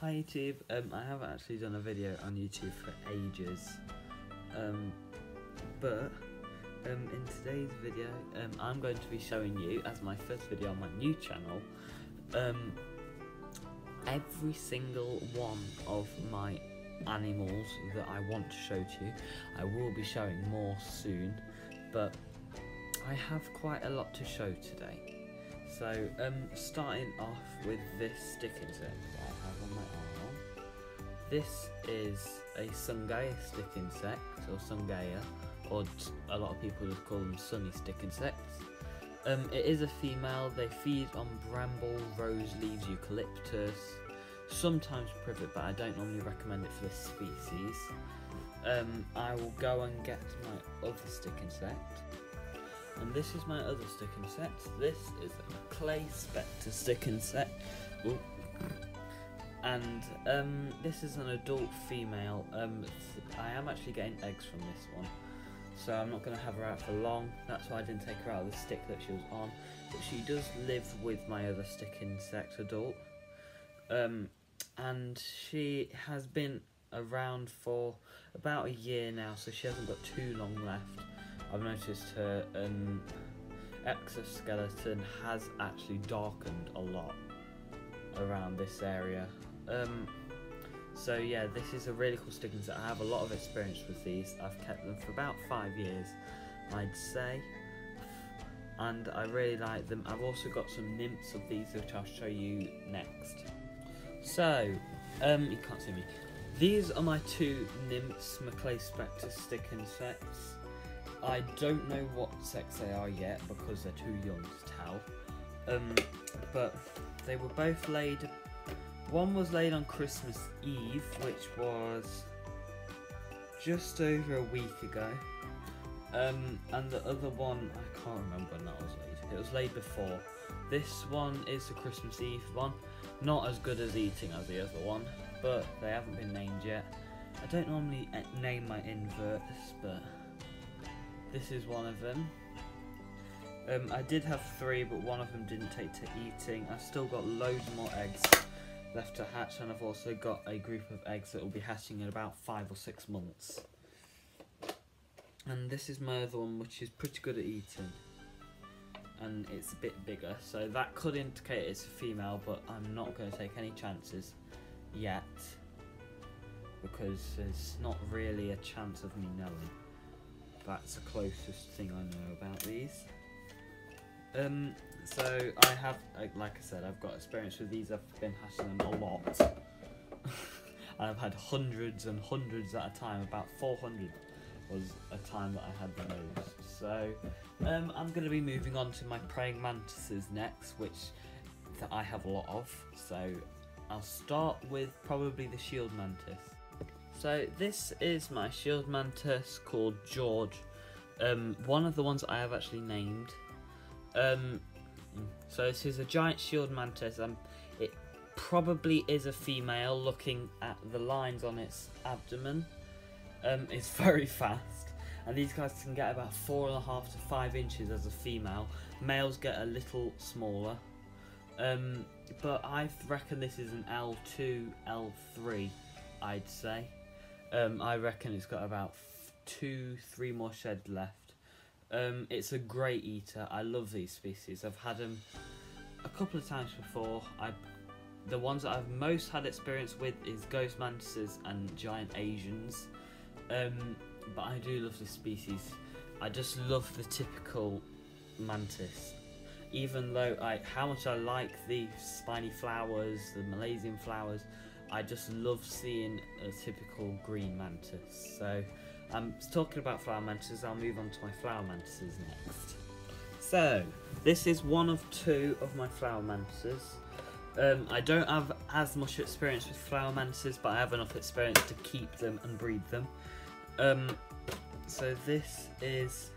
Hi YouTube, I haven't actually done a video on YouTube for ages, but in today's video I'm going to be showing you, as my first video on my new channel, every single one of my animals that I want to show to you. I will be showing more soon, but I have quite a lot to show today. So, starting off with this stick insect that I have on my arm. This is a Sungaya stick insect, or Sungaya, or a lot of people just call them sunny stick insects. It is a female. They feed on bramble, rose leaves, eucalyptus, sometimes privet, but I don't normally recommend it for this species. I will go and get my other stick insect. And this is my other stick insect. This is a clay spectre stick insect. Ooh. And this is an adult female. I am actually getting eggs from this one, so I'm not going to have her out for long. That's why I didn't take her out of the stick that she was on. But she does live with my other stick insect adult. And she has been around for about a year now, so she hasn't got too long left. I've noticed her exoskeleton has actually darkened a lot around this area. So yeah, this is a really cool stick insect. I have a lot of experience with these. I've kept them for about 5 years, I'd say, and I really like them. I've also got some nymphs of these, which I'll show you next. So, you can't see me. These are my two nymphs, my clay spectre stick insects. I don't know what sex they are yet because they're too young to tell, but they were both laid. One was laid on Christmas Eve, which was just over a week ago, and the other one, I can't remember when that was laid. It was laid before. This one is the Christmas Eve one, not as good as eating as the other one, but they haven't been named yet. I don't normally name my inverts, but this is one of them. I did have 3, but one of them didn't take to eating. I've still got loads more eggs left to hatch, and I've also got a group of eggs that will be hatching in about 5 or 6 months. And this is my other one, which is pretty good at eating, and it's a bit bigger, so that could indicate it's a female, but I'm not going to take any chances yet, because there's not really a chance of me knowing. That's the closest thing I know about these. So I have, like I said, I've got experience with these. I've been hatching them a lot. And I've had hundreds and hundreds at a time. About 400 was a time that I had the most. So I'm going to be moving on to my praying mantises next, which I have a lot of. So I'll start with probably the shield mantis. So this is my shield mantis called George. One of the ones I have actually named. So this is a giant shield mantis. It probably is a female, looking at the lines on its abdomen. It's very fast, and these guys can get about 4.5 to 5 inches as a female. Males get a little smaller. But I reckon this is an L2, L3, I'd say. I reckon it's got about 2-3 more sheds left. It's a great eater. I love these species. I've had them a couple of times before. The ones that I've most had experience with is ghost mantises and giant Asians. But I do love this species. I just love the typical mantis. Even though how much I like the spiny flowers, the Malaysian flowers, I just love seeing a typical green mantis. So I'm talking about flower mantises. I'll move on to my flower mantises next. So this is one of 2 of my flower mantises. I don't have as much experience with flower mantises, but I have enough experience to keep them and breed them. So this is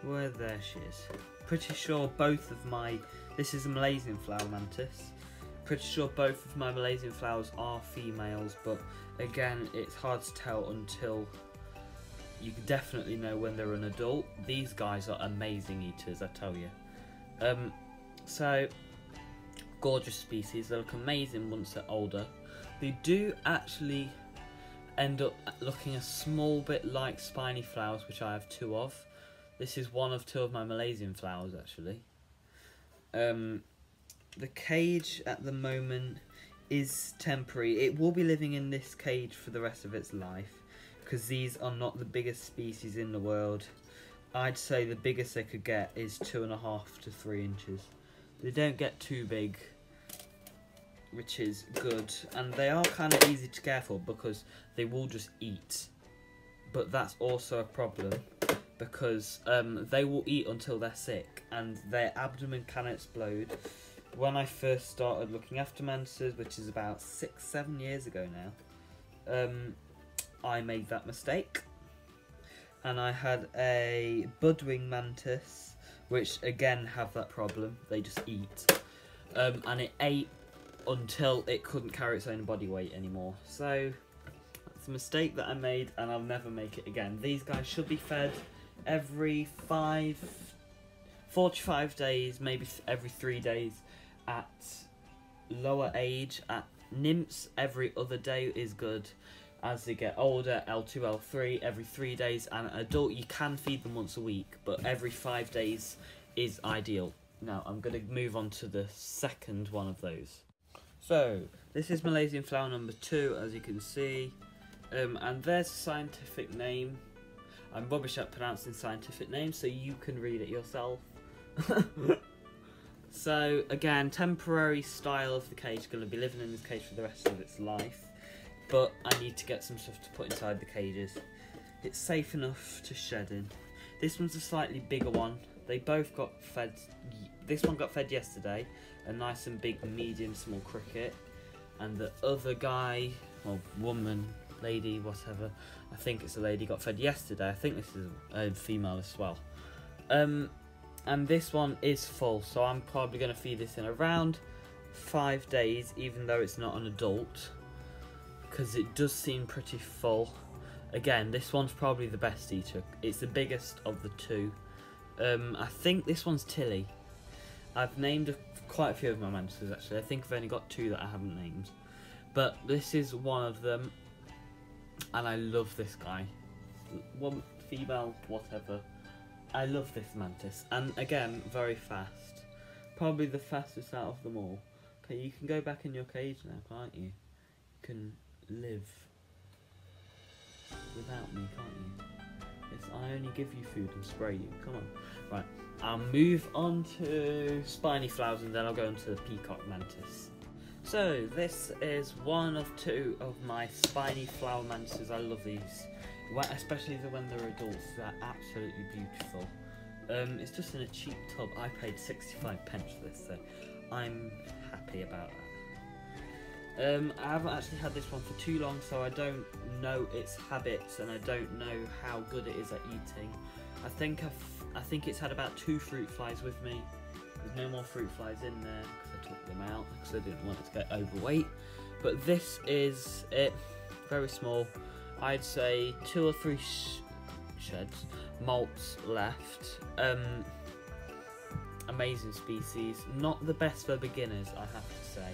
there she is. Pretty sure both of my, this is a Malaysian flower mantis. Pretty sure both of my Malaysian flowers are females, but again, it's hard to tell until you can definitely know when they're an adult. These guys are amazing eaters, I tell you. So Gorgeous species. They look amazing once they're older. They do actually end up looking a small bit like spiny flowers, which I have 2 of. This is 1 of 2 of my Malaysian flowers, actually. The cage at the moment is temporary. It will be living in this cage for the rest of its life, because these are not the biggest species in the world. I'd say the biggest they could get is 2.5 to 3 inches. They don't get too big, which is good, and they are kind of easy to care for because they will just eat. But that's also a problem, because they will eat until they're sick and their abdomen can explode. When I first started looking after mantises, which is about 6-7 years ago now, I made that mistake, and I had a budwing mantis, which again have that problem. They just eat, and it ate until it couldn't carry its own body weight anymore. So it's a mistake that I made, and I'll never make it again. These guys should be fed every 45 days, maybe every 3 days. At lower age, at nymphs, every other day is good. As they get older, L2, L3, every 3 days, and adult, you can feed them once a week, but every 5 days is ideal. Now, I'm going to move on to the second one of those. So, this is Malaysian flower number 2, as you can see, and there's a scientific name. I'm rubbish at pronouncing scientific names, so you can read it yourself. So, again, temporary style of the cage, going to be living in this cage for the rest of its life. But I need to get some stuff to put inside the cages. It's safe enough to shed in. This one's a slightly bigger one. They both got fed. This one got fed yesterday, a nice and big medium small cricket. And the other guy, or woman, lady, whatever, I think it's a lady, got fed yesterday. I think this is a female as well. And this one is full, so I'm probably going to feed this in around 5 days, even though it's not an adult, because it does seem pretty full. Again, this one's probably the best eater. It's the biggest of the 2. I think this one's Tilly. I've named quite a few of my mantises, actually. I think I've only got 2 that I haven't named. But this is one of them, and I love this guy. One female, whatever. I love this mantis, and again, very fast. Probably the fastest out of them all. Okay, you can go back in your cage now, can't you? You can live without me, can't you? Yes, I only give you food and spray you. Come on. Right, I'll move on to spiny flowers, and then I'll go on to the peacock mantis. So, this is 1 of 2 of my spiny flower mantises. I love these. Especially when they're adults, they're absolutely beautiful. It's just in a cheap tub. I paid 65 pence for this, so I'm happy about that. I haven't actually had this one for too long, so I don't know its habits, and I don't know how good it is at eating. I think it's had about 2 fruit flies with me. There's no more fruit flies in there because I took them out because I didn't want it to get overweight. But this is it. Very small. I'd say 2 or 3 molts left. Amazing species. Not the best for beginners, I have to say.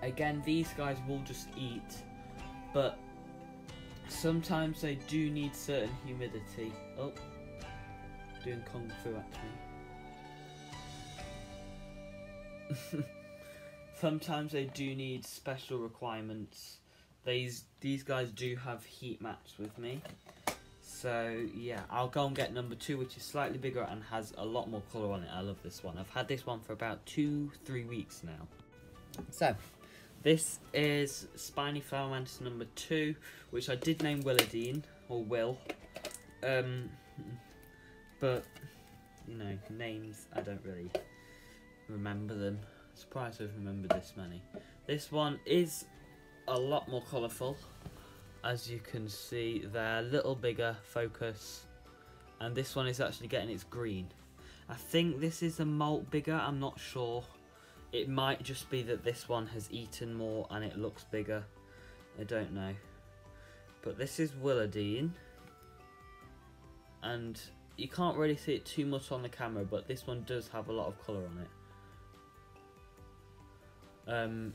Again, these guys will just eat, but sometimes they do need certain humidity. Oh, doing kung fu at me. Sometimes they do need special requirements. These guys do have heat mats with me. So yeah, I'll go and get number 2, which is slightly bigger and has a lot more colour on it. I love this one. I've had this one for about 2-3 weeks now. So, this is Spiny Flower Mantis number 2, which I did name Willardine, or Will. But, you know, names, I don't really remember them. Surprised I've remembered this many. This one is a lot more colourful. As you can see, they're a little bigger, focus. And this one is actually getting its green. I think this is a molt bigger, I'm not sure. It might just be that this one has eaten more and it looks bigger. I don't know. But this is Willardine. And you can't really see it too much on the camera, but this one does have a lot of colour on it. I'm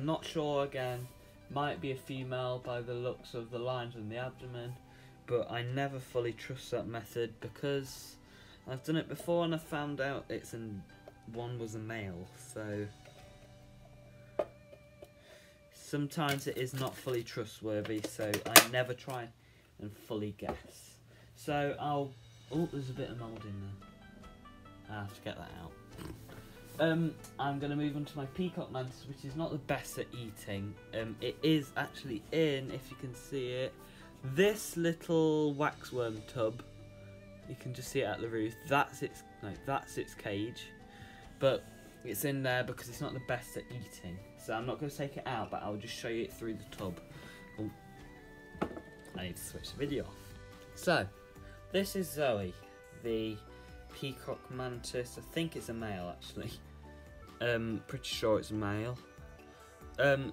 not sure again, might be a female by the looks of the lines on the abdomen, but I never fully trust that method because I've done it before and I found out one was a male, so sometimes it is not fully trustworthy, so I never try and fully guess. So oh, there's a bit of mould in there. I have to get that out. I'm going to move on to my peacock mantis, which is not the best at eating. It is actually in, if you can see it, this little waxworm tub. You can just see it at the roof. That's its cage, but it's in there because it's not the best at eating. So I'm not going to take it out, but I'll just show you it through the tub. Oh, I need to switch the video off. So, this is Zoe, the peacock mantis. I think it's a male actually. Pretty sure it's a male.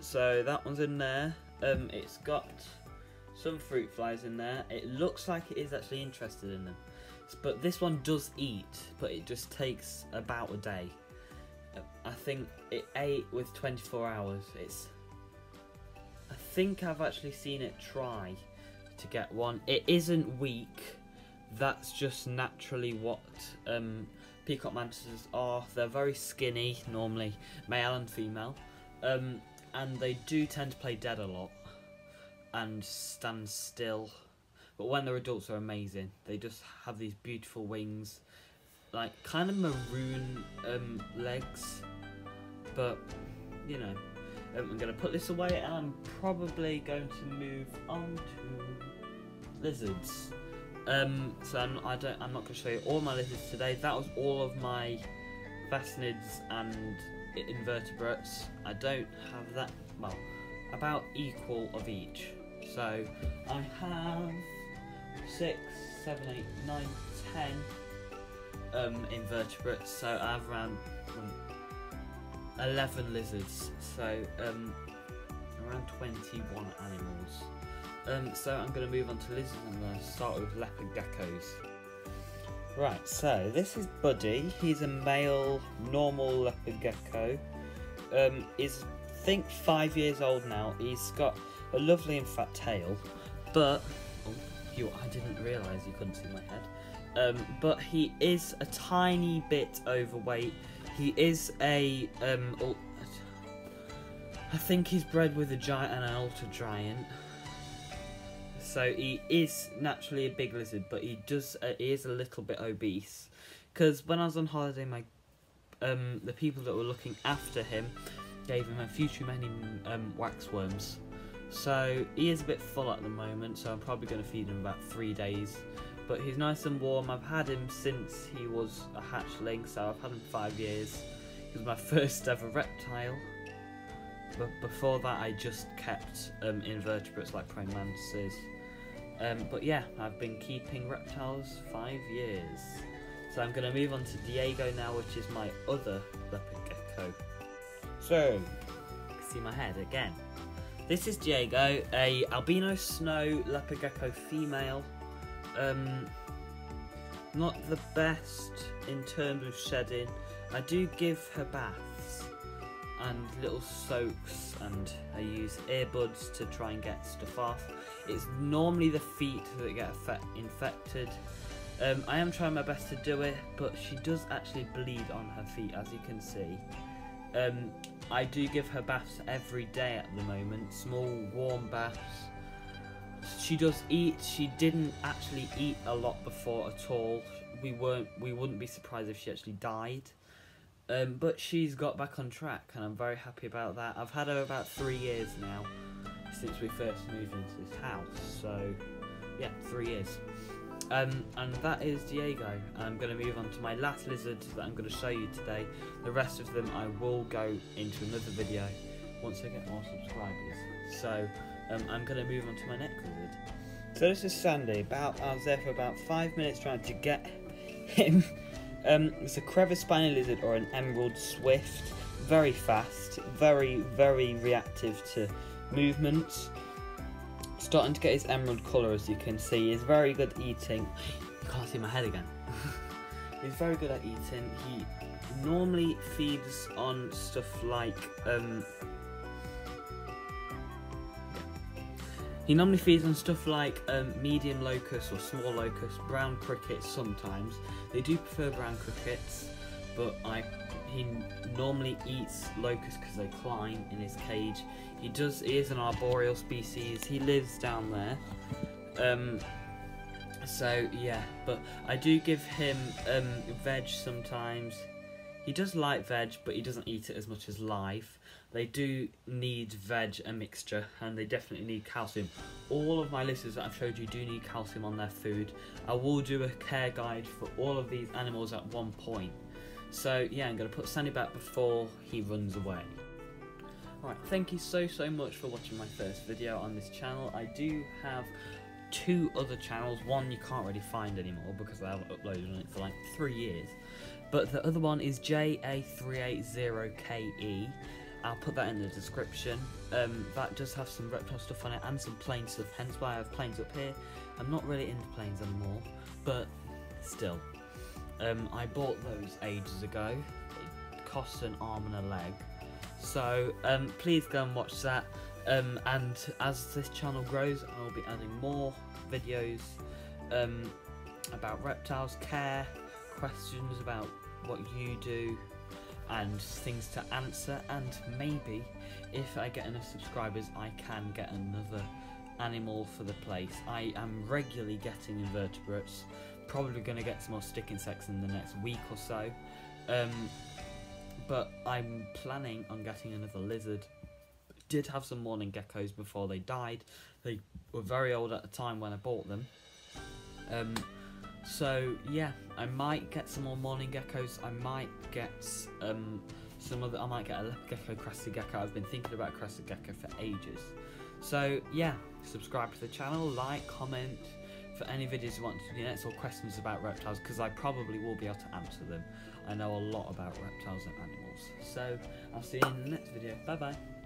So that one's in there. It's got some fruit flies in there. It looks like it is actually interested in them. But this one does eat, but it just takes about a day. I think it ate with 24 hours. I think I've actually seen it try to get one. It isn't weak. That's just naturally what peacock mantises are. They're very skinny, normally male and female, and they do tend to play dead a lot and stand still. But when they're adults, they're amazing. They just have these beautiful wings, like kind of maroon legs. But you know, I'm going to put this away, and I'm probably going to move on to lizards. So I'm not going to show you all my lizards today. That was all of my phascids and invertebrates. I don't have that, well, about equal of each. So I have 6, 7, 8, 9, 10 invertebrates. So I have around 11 lizards. So around 21 animals. So I'm going to move on to lizards, and I'm going to start with leopard geckos. Right, so this is Buddy. He's a male normal leopard gecko. He's I think 5 years old now. He's got a lovely and fat tail, but I didn't realise you couldn't see my head. But he is a tiny bit overweight. He is I think he's bred with a giant and an ultra giant. So he is naturally a big lizard, but he is a little bit obese. Because when I was on holiday, the people that were looking after him gave him a few too many waxworms. So he is a bit full at the moment, so I'm probably going to feed him about 3 days. But he's nice and warm. I've had him since he was a hatchling, so I've had him 5 years. He was my first ever reptile. But before that, I just kept invertebrates like praying mantises. But yeah, I've been keeping reptiles 5 years. So I'm going to move on to Diego now, which is my other leopard gecko. So, you can see my head again. This is Diego, a albino snow leopard gecko female. Not the best in terms of shedding. I do give her baths and little soaks, and I use earbuds to try and get stuff off. It's normally the feet that get infected. I am trying my best to do it, but she does actually bleed on her feet, as you can see. I do give her baths every day at the moment, small warm baths. She does eat. She didn't actually eat a lot before at all. We wouldn't be surprised if she actually died. But she's got back on track, and I'm very happy about that. I've had her about 3 years now, since we first moved into this house. So, yeah, 3 years. And that is Diego. I'm going to move on to my last lizard that I'm going to show you today. The rest of them I will go into another video once I get more subscribers. So, I'm going to move on to my next lizard. So this is Sandy. I was there for about 5 minutes trying to get him. It's a crevice spiny lizard, or an emerald swift. Very fast, very, very reactive to movements. Starting to get his emerald colour, as you can see. He's very good at eating. You can't see my head again. He's very good at eating. normally feeds on stuff like medium locusts or small locusts, brown crickets sometimes. They do prefer brown crickets, but he normally eats locusts because they climb in his cage. He is an arboreal species. He lives down there. So yeah, but I do give him veg sometimes. He does like veg, but he doesn't eat it as much as live. They do need veg, a mixture, and they definitely need calcium. All of my lizards that I've showed you do need calcium on their food. I will do a care guide for all of these animals at one point. So yeah, I'm going to put Sandy back before he runs away. Alright, thank you so much for watching my first video on this channel. I do have 2 other channels. One you can't really find anymore because I haven't uploaded on it for like 3 years. But the other one is JA380KE. I'll put that in the description. That does have some reptile stuff on it and some plane stuff, hence why I have planes up here. I'm not really into planes anymore, but still. I bought those ages ago. It costs an arm and a leg. So please go and watch that. And as this channel grows, I will be adding more videos about reptiles, care, questions about what you do, and things to answer, and maybe if I get enough subscribers I can get another animal for the place. I am regularly getting invertebrates, probably going to get some more stick insects in the next week or so, but I'm planning on getting another lizard. Did have some mourning geckos before they died. They were very old at the time when I bought them. So yeah, I might get some more mourning geckos. I might get I might get a leopard gecko, crested gecko. I've been thinking about crested gecko for ages. So yeah, subscribe to the channel, like, comment for any videos you want to do next, or questions about reptiles, because I probably will be able to answer them. I know a lot about reptiles and animals. So I'll see you in the next video. Bye bye.